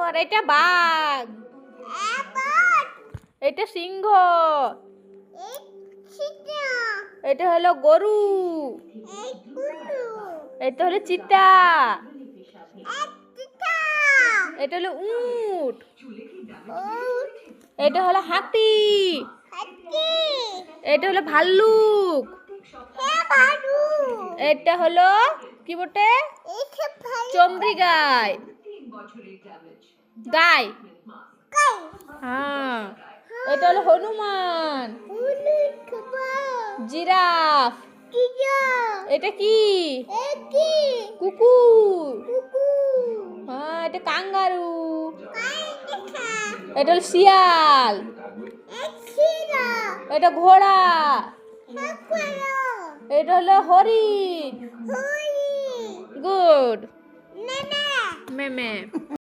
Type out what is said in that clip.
সুন্দর। এটা বাঘ, এটা সিংহ, এটা হলো গরু, এটা হলো চিতা, এটা হলো উট, এটা হলো হাতি, এটা হলো ভাল্লুক, এটা হলো কি বটে চন্দ্রী গাই, গাই, হ্যাঁ। এটা হলো হনুমান, জিরাফ, এটা কি কুকুর, হ্যাঁ। এটা কাঙ্গারু, এটা হলো শিয়াল, এটা ঘোড়া, এটা হলো হরিণ। গুড মেমে।